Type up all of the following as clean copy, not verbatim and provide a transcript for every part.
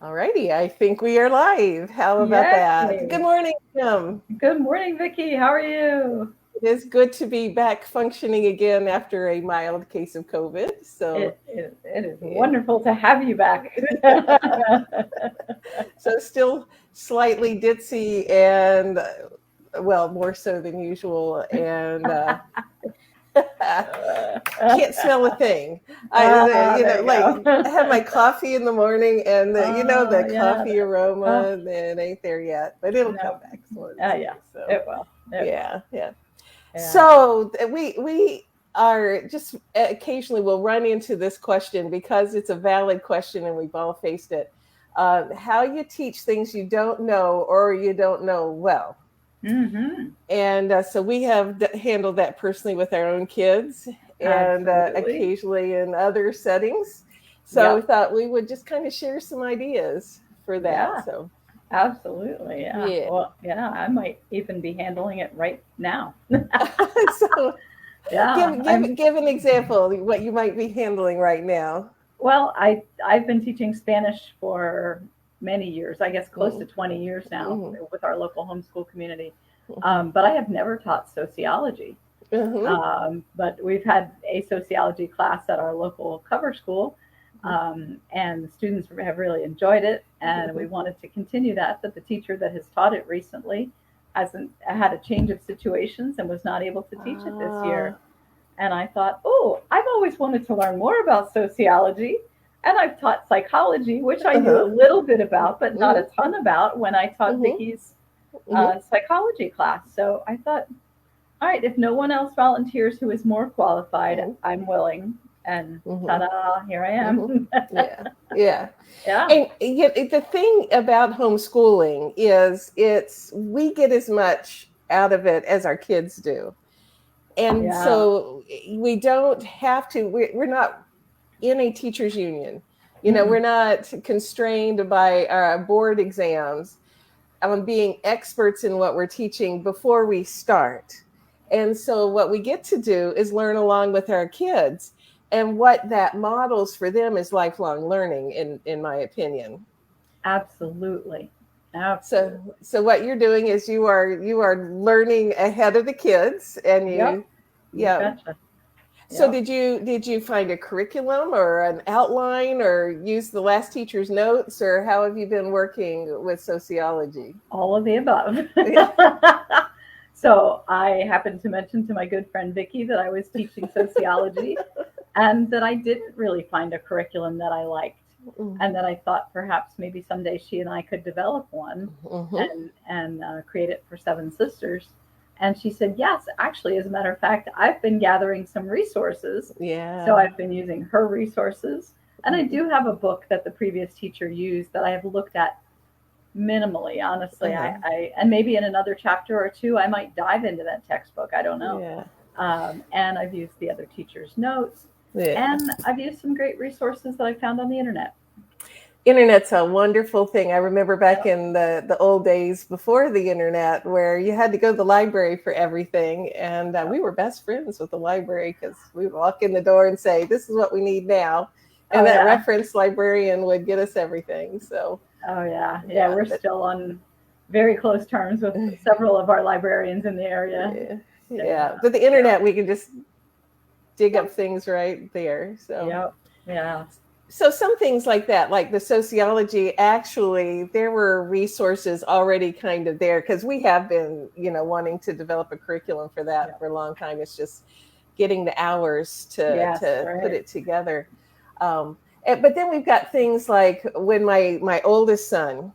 All righty, I think we are live. How about that? Good Yay! morning, Kim. Good morning, Vicky. How are you? It is good to be back functioning again after a mild case of COVID. So, It is yeah. wonderful to have you back. So still slightly ditzy and, well, more so than usual, and can't smell a thing. There you Like go. I have my coffee in the morning, and the Yeah. coffee Oh, aroma, it ain't there yet, but it'll come no. back one of these Yeah. days. So. It will. It will. Yeah, yeah. Yeah. So we are just occasionally we'll run into this question because it's a valid question and we've all faced it. How you teach things you don't know or you don't know well. Mm-hmm. And so we have handled that personally with our own kids and Absolutely. occasionally in other settings. So we Yep. thought we would just kind of share some ideas for that. Yeah. So, Absolutely. Yeah. yeah. Well, yeah, I might even be handling it right now. So Yeah. give an example of what you might be handling right now. Well, I've been teaching Spanish for many years, I guess close to Mm, 20 years now mhm, with our local homeschool community. mhm, But I have never taught sociology. mhm, But we've had a sociology class at our local cover school, and the students have really enjoyed it. And we mhm. wanted to continue that, but the teacher that has taught it recently hasn't had a change of situations and was not able to teach it this year. Ah, And I thought, oh, I've always wanted to learn more about sociology. And I've taught psychology, which I knew a uh-huh. little bit about, but not a Mhm, ton about when I taught mhm, Vicky's mhm, psychology class. So I thought, all right, if no one else volunteers who is more qualified, mhm, I'm willing. And mhm, ta-da, here I mhm. am. Yeah, yeah. Yeah, And yet, the thing about homeschooling is we get as much out of it as our kids do. And yeah. so we don't have to, we're not in a teachers union. Mm-mm. We're not constrained by our board exams on being experts in what we're teaching before we start. And so what we get to do is learn along with our kids. And what that models for them is lifelong learning, in my opinion. Absolutely. So Absolutely. so what you're doing is you are learning ahead of the kids, and Yep. You yeah. betcha. So Yep. did you find a curriculum or an outline or use the last teacher's notes, or how have you been working with sociology? All of the above. Yeah. So I happened to mention to my good friend Vicky that I was teaching sociology and that I didn't really find a curriculum that I liked, and Mhm. that I thought perhaps maybe someday she and I could develop one Mhm. and create it for Seven Sisters. And she said, yes, actually, as a matter of fact, I've been gathering some resources. So Yeah. I've been using her resources. And I Mhm. do have a book that the previous teacher used that I have looked at minimally, honestly. Uh-huh. And maybe in another chapter or two, I might dive into that textbook. I don't know. Yeah. And I've used the other teacher's notes, Yeah. and I've used some great resources that I found on the internet. Internet's a wonderful thing. I remember back Yep. in the old days before the internet, where you had to go to the library for everything, and Yep. we were best friends with the library because we would walk in the door and say, "This is what we need now," and Oh that yeah. reference librarian would get us everything. So Oh yeah. Yeah. yeah, We're but still on very close terms with several of our librarians in the area. yeah, Yeah. yeah. But the Yeah. internet, we can just dig Yep. up things right there. So Yep. Yeah. some things like that, like the sociology, actually there were resources already kind of there because we have been wanting to develop a curriculum for that Yep. for a long time. It's just getting the hours Yes. to put Right. it together. But then we've got things like when my oldest son,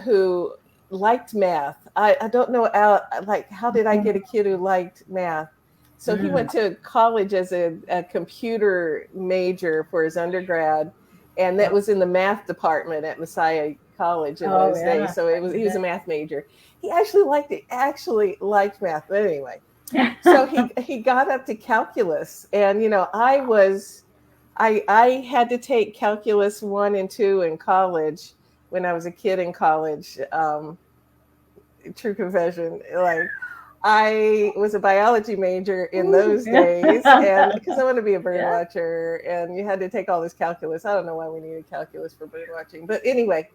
who liked math. I don't know how did I get a kid who liked math. So he Mm. went to college as a computer major for his undergrad, and that Yep. was in the math department at Messiah College in Oh those days. yeah. So Back in he the was day. a math major. He actually liked math. But anyway, so he got up to calculus, and I had to take calculus 1 and 2 in college when I was a kid in college. True confession, like I was a biology major in Ooh, those yeah. days, and because I wanted to be a bird Yeah. watcher, and you had to take all this calculus. I don't know why we needed calculus for bird watching, but anyway,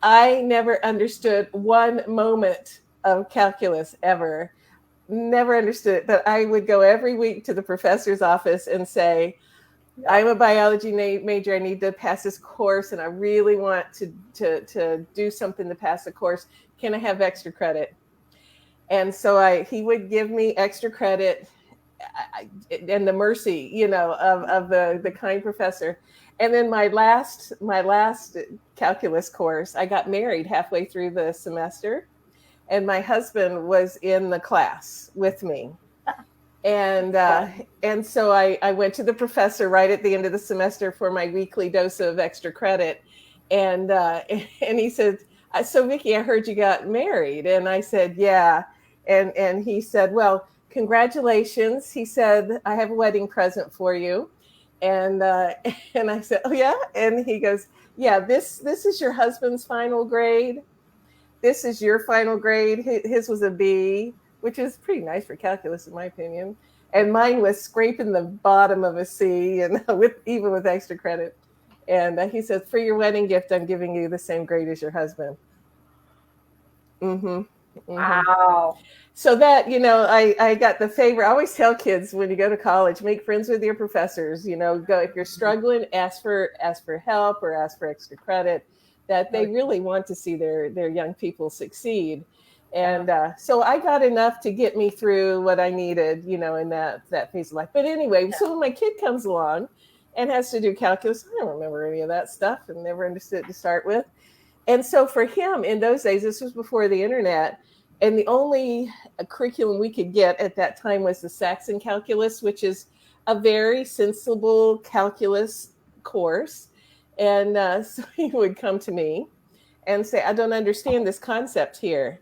I never understood one moment of calculus ever. Never understood it, but I would go every week to the professor's office and say, Yeah. I'm a biology major. I need to pass this course, and I really want to do something to pass the course. Can I have extra credit? And so he would give me extra credit, and the mercy, of the kind professor. And then my last calculus course, I got married halfway through the semester, and my husband was in the class with me. And Fun. and so I went to the professor right at the end of the semester for my weekly dose of extra credit, and and he said, "So Vicki, I heard you got married," and I said, "Yeah," and he said, "Well, congratulations." He said, "I have a wedding present for you," and and I said, "Oh yeah," and he goes, "Yeah, this is your husband's final grade. This is your final grade. His was a B, which is pretty nice for calculus, in my opinion. And mine was scraping the bottom of a C, and even with extra credit. And he says, for your wedding gift, I'm giving you the same grade as your husband. Mm-hmm. Mm-hmm. Wow. So that, I got the favor. I always tell kids, when you go to college, make friends with your professors. Go, if you're struggling, ask for help or ask for extra credit. That they really want to see their young people succeed. Yeah. And so I got enough to get me through what I needed, in that phase of life. But anyway, so when my kid comes along and has to do calculus, I don't remember any of that stuff and never understood it to start with. And so for him, in those days, this was before the internet, and the only curriculum we could get at that time was the Saxon calculus, which is a very sensible calculus course. And so he would come to me and say, I don't understand this concept here.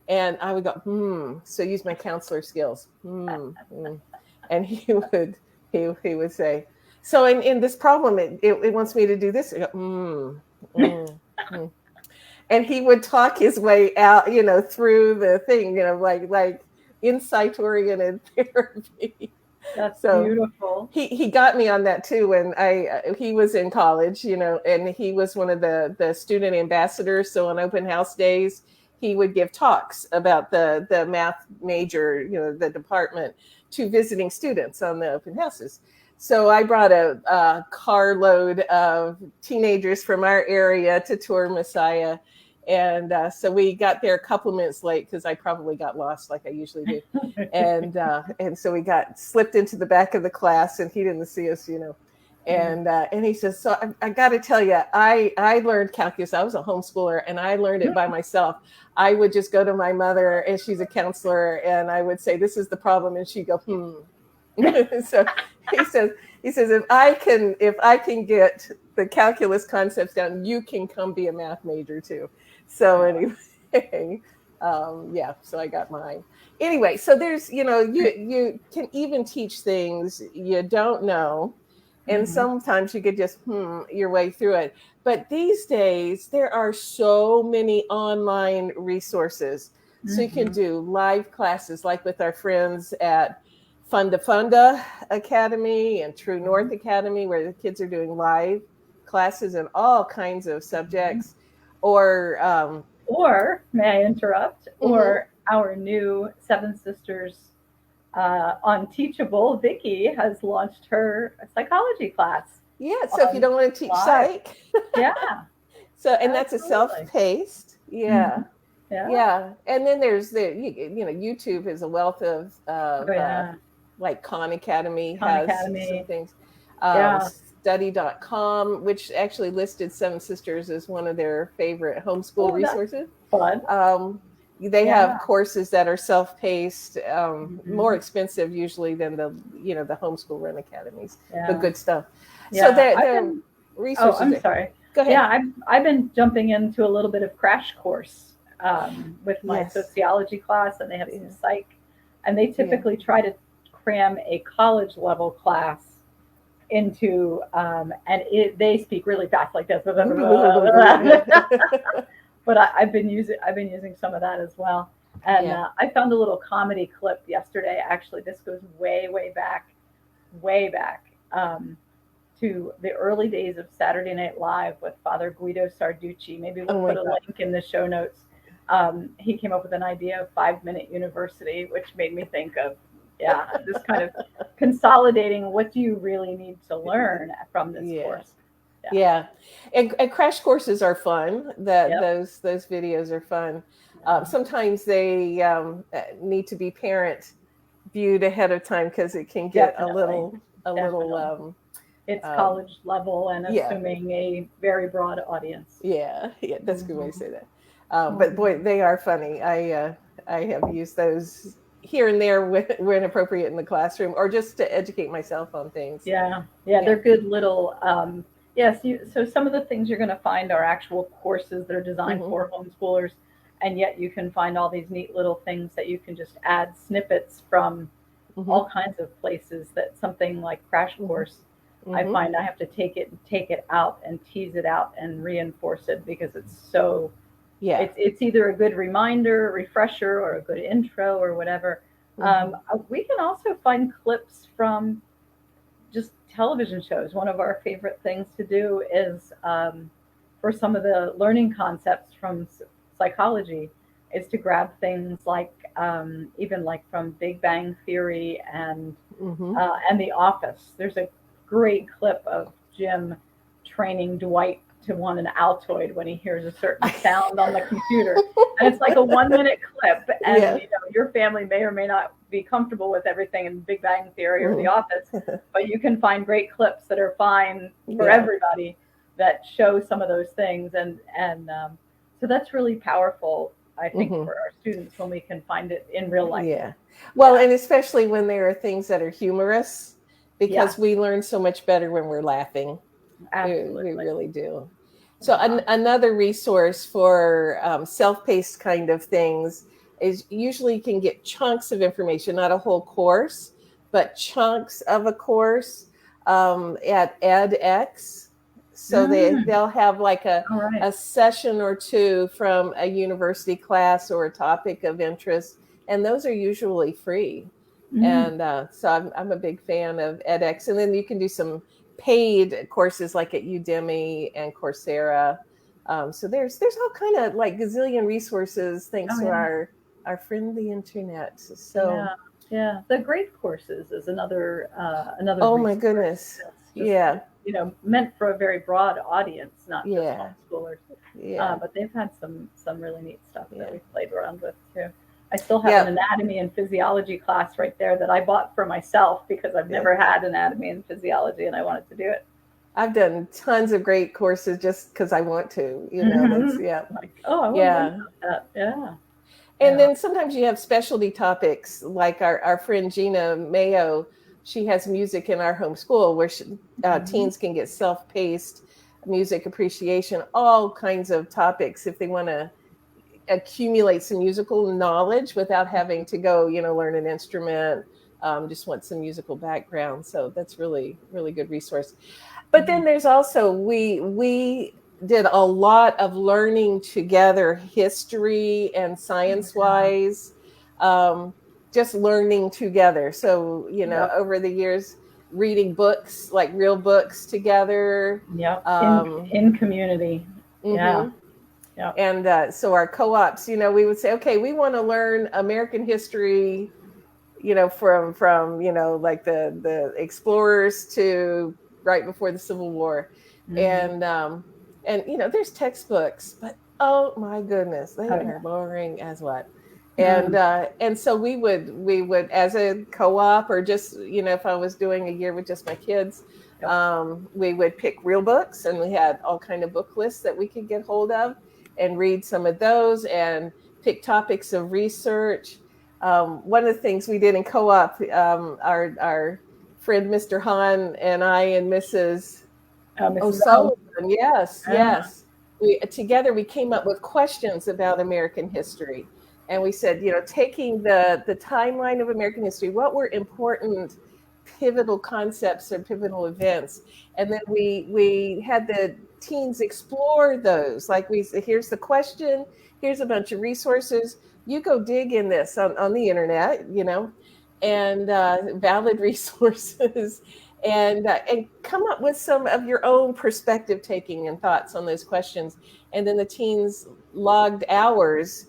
And I would go, so use my counselor skills. And he would say, so in this problem, it wants me to do this. I go, and he would talk his way out, through the thing, like insight oriented therapy. That's So beautiful. he got me on that too when he was in college, and he was one of the student ambassadors. So on open house days, he would give talks about the math major, the department, to visiting students on the open houses. So I brought a carload of teenagers from our area to tour Messiah. And so we got there a couple minutes late because I probably got lost like I usually do. And so we got slipped into the back of the class, and he didn't see us, And he says, so I got to tell you, I learned calculus. I was a homeschooler, and I learned it by myself. I would just go to my mother, and she's a counselor, and I would say, this is the problem, and she'd go, So he says, if I can get the calculus concepts down, you can come be a math major too. So anyway, yeah, so I got mine. Anyway, so there's, you can even teach things you don't know. And Mhm. sometimes you could just your way through it. But these days, there are so many online resources. So you can Mhm. do live classes like with our friends at Funda Academy and True North Mhm. Academy, where the kids are doing live classes in all kinds of Mhm. subjects. Or Or, may I interrupt? mhm. Or our new Seven Sisters on Teachable, Vicky has launched her psychology class Yeah, so if you on don't want to teach live. psych, Yeah, and that's a absolutely. self-paced, Mhm. yeah. Yeah. Yeah, and then there's YouTube is a wealth Oh, of yeah. like Khan Academy Khan has some Academy. things. Yeah. Study.com, which actually listed Seven Sisters as one of their favorite homeschool Oh, that's resources. fun. They have Yeah. courses that are self-paced, more Mhm. expensive usually than the homeschool run academies, but Yeah. good stuff. So Yeah. I've the been, oh, resources I'm there. sorry. Go Yeah, ahead. I've been jumping into a little bit of crash course with my Yes. sociology class, and they have some Yeah. psych, and they Yeah. typically try to cram a college level class into, they speak really fast like this, but I've been using some of that as well. And Yeah. I found a little comedy clip yesterday. Actually, this goes way, way back to the early days of Saturday Night Live with Father Guido Sarducci. Maybe we'll Oh my put a God. link in the show notes. He came up with an idea of 5 Minute University, which made me think of, yeah, this kind of consolidating what do you really need to learn from this Yeah. course. Yeah. Yeah, and crash courses are fun. That Yep. those videos are fun. Yeah. Sometimes they need to be parent viewed ahead of time because it can get Definitely. a little Definitely. It's um, college level and yeah, assuming a very broad audience. yeah. That's a good way to Hmm. say that. But Hmm. boy, they are funny. I have used those here and there when appropriate in the classroom, or just to educate myself on things. Yeah, yeah, Yeah. they're good little. Yes, so some of the things you're going to find are actual courses that are designed Hmm. for homeschoolers, and yet you can find all these neat little things that you can just add snippets from Hmm. all kinds of places. That something like Crash Hmm. Course, I Hmm. find I have to take it out and tease it out and reinforce it because it's so. Yeah. It's either a good reminder, refresher, or a good intro or whatever. Hmm. We can also find clips from just television shows. One of our favorite things to do is for some of the learning concepts from psychology is to grab things like even like from Big Bang Theory Hmm. and The Office. There's a great clip of Jim training Dwight to want an Altoid when he hears a certain sound on the computer. And it's like a 1 minute clip. And Yeah. you know, your family may or may not be comfortable with everything in Big Bang Theory or The Mhm. Office, but you can find great clips that are fine for Yeah. everybody that show some of those things. And so that's really powerful, I think, Hmm. for our students when we can find it in real life. Yeah. Well, Yeah. and especially when there are things that are humorous, because Yes. we learn so much better when we're laughing. We Absolutely. really do. So, Yeah. another resource for self paced kind of things is usually you can get chunks of information, not a whole course, but chunks of a course at edX. So Mm, they'll have like all right. a session or two from a university class or a topic of interest, and those are usually free. Mm, And so I'm a big fan of edX. And then you can do some paid courses like at Udemy and Coursera. So there's all kind of like gazillion resources thanks oh to yeah. our friend the internet. So Yeah. Yeah. The Great Courses is another oh my resource goodness, that's just yeah, meant for a very broad audience, not just yeah, homeschoolers. yeah, But they've had some really neat stuff that yeah, we've played around with too. I still have an yeah, anatomy and physiology class right there that I bought for myself because I've yeah. never had anatomy and physiology and I wanted to do it. I've done tons of great courses just because I want to. That's Hmm. yeah, Like, oh, I want to learn yeah. about that. Yeah. And Yeah. then sometimes you have specialty topics like our friend Gina Mayo. She has music in our homeschool where Hmm. teens can get self-paced music appreciation, all kinds of topics if they want to accumulate some musical knowledge without having to go, learn an instrument. Just want some musical background. So that's really, really good resource. But Hmm. then there's also we did a lot of learning together, history and science Yeah. wise, um, just learning together. So Yep. over the years, reading books like real books together. Yep. Um, In community. Yeah. hmm Yep. And so our co-ops, we would say, okay, we want to learn American history, from like the explorers to right before the Civil War, Hmm. and there's textbooks, but oh my goodness, they Oh are yeah. boring as what. Mm. And so we would as a co-op, or just if I was doing a year with just my kids, Yep. we would pick real books, and we had all kind of book lists that we could get hold of and read some of those and pick topics of research. One of the things we did in co-op, our friend Mr. Hahn and I and Mrs. Mrs. O. O'Sullivan, yes, Ah, yes, we together we came up with questions about American history, and we said, taking the timeline of American history, what were important pivotal concepts or pivotal events, and then we had the teens explore those. Like we said, here's the question, here's a bunch of resources. you go dig in this on the internet, and valid resources, and come up with some of your own perspective taking and thoughts on those questions. And then the teens logged hours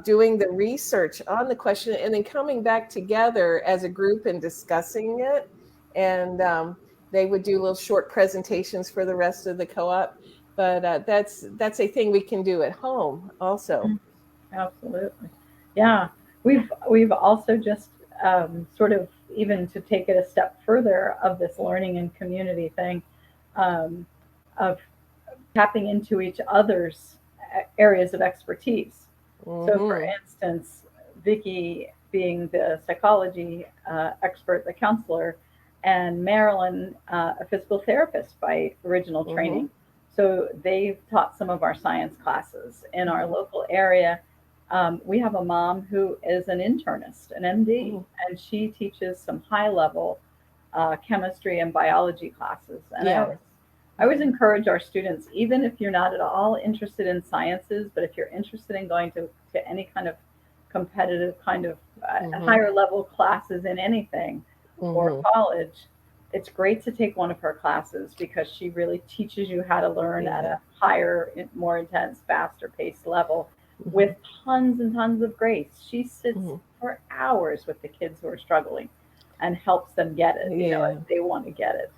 doing the research on the question, and then coming back together as a group and discussing it. And they would do little short presentations for the rest of the co-op. But that's a thing we can do at home also. Absolutely. Yeah. We've also just sort of, even to take it a step further, of this learning and community thing, um, of tapping into each other's areas of expertise. So, for Hmm. instance, Vicky being the psychology expert, the counselor, and Marilyn, a physical therapist by original Hmm. training. So, they've taught some of our science classes in our local area. We have a mom who is an internist, an MD, Hmm. and she teaches some high level chemistry and biology classes. And Yeah. I always encourage our students, even if you're not at all interested in sciences, but if you're interested in going to any kind of competitive kind of Hmm. higher level classes in anything or Hmm. college, it's great to take one of her classes because she really teaches you how to learn at Yeah. a higher, more intense, faster paced level Hmm. with tons and tons of grace. She sits Hmm. for hours with the kids who are struggling and helps them get it, Yeah. if they want to get it.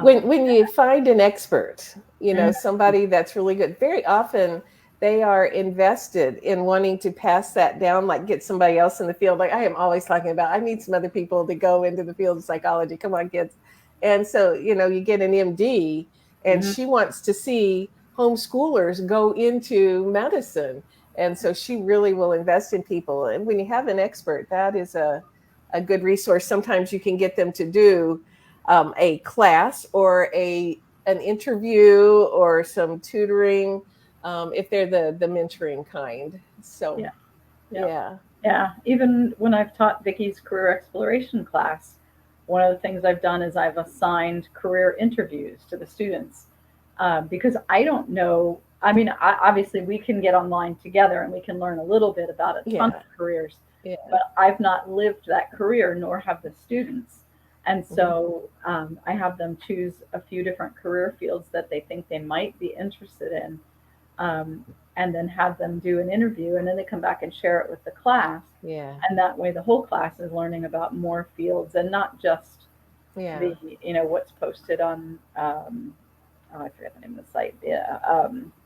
When you find an expert, Mm, somebody that's really good, very often they are invested in wanting to pass that down, like get somebody else in the field. Like I am always talking about, I need some other people to go into the field of psychology. Come on, kids. And so, you get an MD, and mm, she wants to see homeschoolers go into medicine. And so she really will invest in people. And when you have an expert, that is a good resource. Sometimes you can get them to do a class or an interview or some tutoring, if they're the mentoring kind. So yeah, yeah. yeah. Yeah, even when I've taught Vicky's career exploration class, one of the things I've done is I've assigned career interviews to the students, because I don't know. I mean, obviously, we can get online together and we can learn a little bit about a ton Yeah. of careers, Yeah. but I've not lived that career, nor have the students. And Mhm. so I have them choose a few different career fields that they think they might be interested in, um, and then have them do an interview, and then they come back and share it with the class. Yeah. And that way the whole class is learning about more fields and not just Yeah. the, what's posted on, oh, I forget the name of the site. Yeah,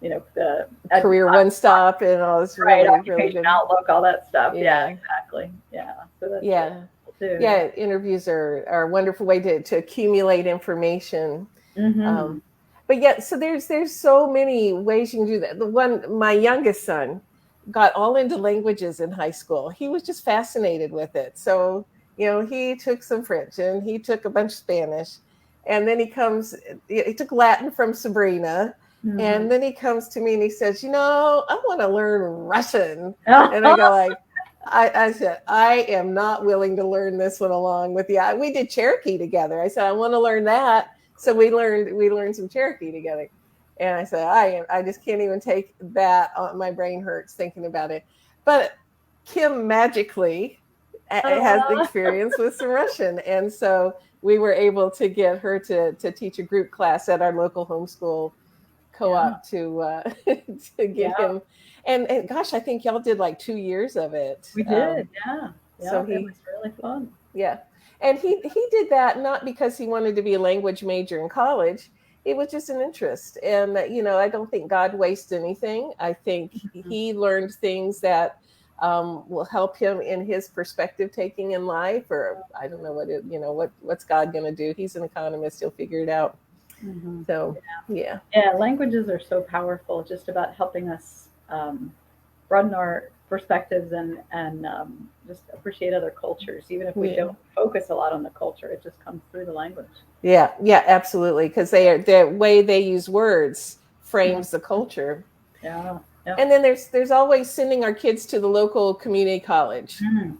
the Career One Stop and all this right, really, really occupation good. outlook, all that stuff. Yeah, Yeah. exactly. Yeah, so that's really Yeah. cool too. Yeah. Interviews are a wonderful way to accumulate information. Mm-hmm. Um, but yeah, so there's so many ways you can do that. The one, my youngest son got all into languages in high school. He was just fascinated with it. So, he took some French and he took a bunch of Spanish. And then he took Latin from Sabrina. Mm-hmm. And then he comes to me and he says, I want to learn Russian. And I go like, I said, I am not willing to learn this one along with you. We did Cherokee together. I said, I want to learn that. So we learned some Cherokee together. And I said, I just can't even take that. My brain hurts thinking about it. But Kim magically has uh, experience with some Russian. And so we were able to get her to teach a group class at our local homeschool yeah, co-op to get yeah, him. And gosh, I think y'all did like 2 years of it. we did. Yeah, So yeah, it was he really fun. Yeah. And he did that not because he wanted to be a language major in college. It was just an interest. And I don't think God wastes anything. I think Mhm. he learned things that will help him in his perspective taking in life. Or I don't know what's God going to do. He's an economist. He'll figure it out. Mhm. So yeah. Yeah, languages are so powerful, just about helping us broaden our perspectives and just appreciate other cultures. Even if we Yeah. don't focus a lot on the culture, it just comes through the language. Yeah. Yeah, absolutely. Because the way they use words Mhm. frames the culture. Yeah, yeah. And then there's always sending our kids to the local community college. Mm.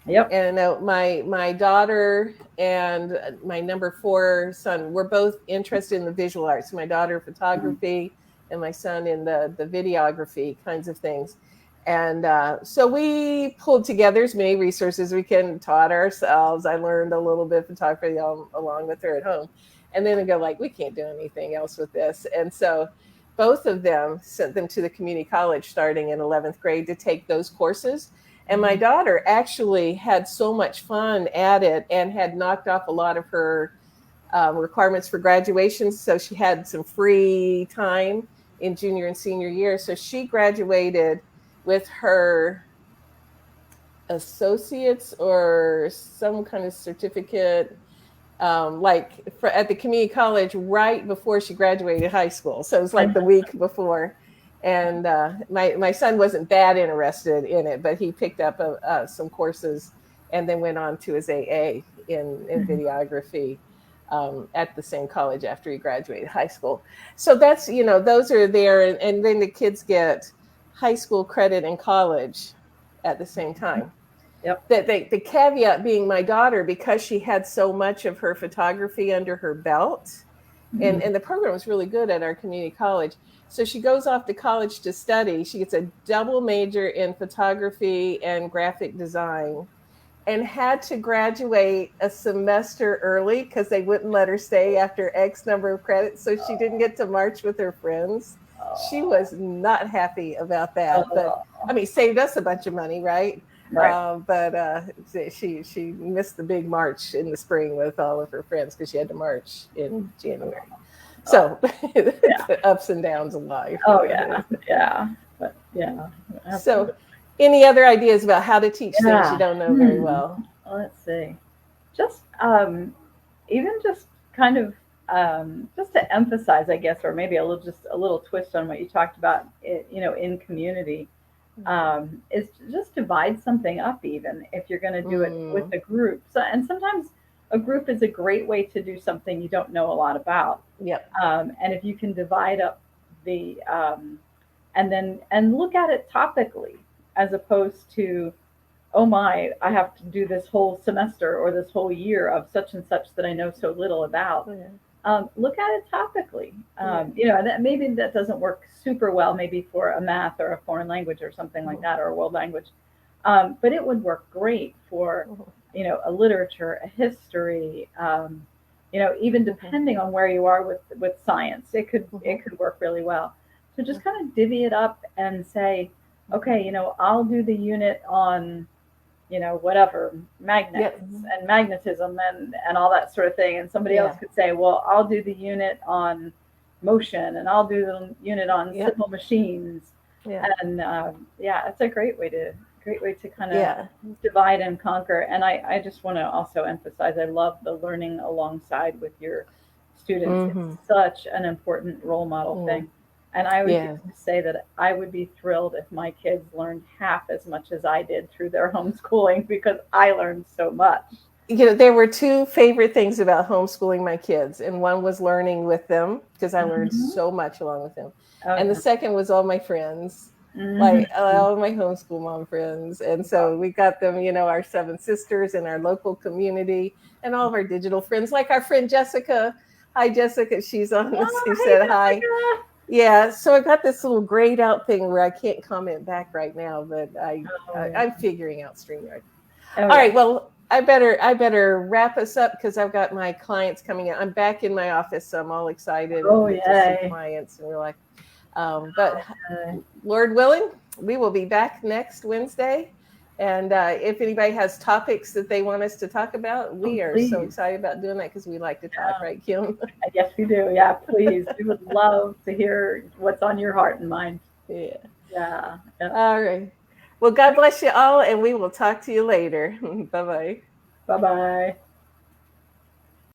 Yep. And my daughter and my number 4 son were both interested in the visual arts. My daughter Mhm. photography, and my son in the videography kinds of things. And so we pulled together as many resources we can, taught ourselves. I learned a little bit of photography along with her at home. And then they go like, we can't do anything else with this. And so both of them sent them to the community college starting in 11th grade to take those courses. And my Mhm. daughter actually had so much fun at it and had knocked off a lot of her requirements for graduation. So she had some free time in junior and senior year. So she graduated with her associates or some kind of certificate, at the community college right before she graduated high school. So it was like the week before. And my son wasn't that interested in it, but he picked up some courses and then went on to his AA in videography at the same college after he graduated high school. So that's, those are there. And then the kids get high school credit in college at the same time. Yep. The caveat being my daughter, because she had so much of her photography under her belt, Mhm. and the program was really good at our community college. So she goes off to college to study. She gets a double major in photography and graphic design and had to graduate a semester early because they wouldn't let her stay after X number of credits. So she didn't get to march with her friends. She Oh, was not happy about that. But oh, I mean, saved us a bunch of money, right? right. But she missed the big march in the spring with all of her friends because she had to march in January. Oh, So yeah. the ups and downs of life. Oh, yeah. Yeah. But yeah, So, absolutely. any other ideas about how to teach things you Yeah. don't know very well? Let's see. Just even just kind of just to emphasize, I guess, or maybe just a little twist on what you talked about, in community, is to just divide something up, even if you're going to do it with Mm, a group. So, and sometimes a group is a great way to do something you don't know a lot about. yep. And if you can divide up the and look at it topically as opposed to, oh my, I have to do this whole semester or this whole year of such and such that I know so little about. Yeah. Look at it topically. Yeah. That maybe that doesn't work super well, maybe for a math or a foreign language or something like Mhm, that, or a world language. But it would work great for, mhm, a literature, a history. Even mhm, depending on where you are with science, it could mhm, it could work really well. So just mhm, kind of divvy it up and say, mhm. okay, I'll do the unit on whatever, Yep. magnets Mhm. and magnetism and all that sort of thing. And somebody else Yeah. could say, well, I'll do the unit on motion and I'll do the unit on Yep. simple machines. Yeah. And yeah, it's a great way to kind of Yeah. divide and conquer. And I just want to also emphasize, I love the learning alongside with your students. It's Hmm. such an important role model Mm. thing. And I would Yeah. dare to say that I would be thrilled if my kids learned half as much as I did through their homeschooling, because I learned so much. There were two favorite things about homeschooling my kids, and one was learning with them because I learned Hmm. so much along with them, Oh and the yeah. second was all my friends, like Hmm. all my homeschool mom friends, and so we got them, our seven sisters in our local community, and all of our digital friends, like our friend Jessica. Hi, Jessica. She's on this. Oh, She hey said hi. Jessica. Yeah, so I got this little grayed out thing where I can't comment back right now, but Oh yeah. I'm figuring out StreamYard. Oh All yeah. right, well, I better wrap us up because I've got my clients coming in. I'm back in my office, so I'm all excited Oh and get to see yay. clients, and we're like, but Uh, Lord willing, we will be back next Wednesday. And if anybody has topics that they want us to talk about, oh we are so please. excited about doing that because we like to talk, Yeah. right, Kim? Yes, we do. Yeah, please. We would love to hear what's on your heart and mind. Yeah. Yeah. Yeah. All right. Well, God bless you all, and we will talk to you later. Bye bye. Bye bye.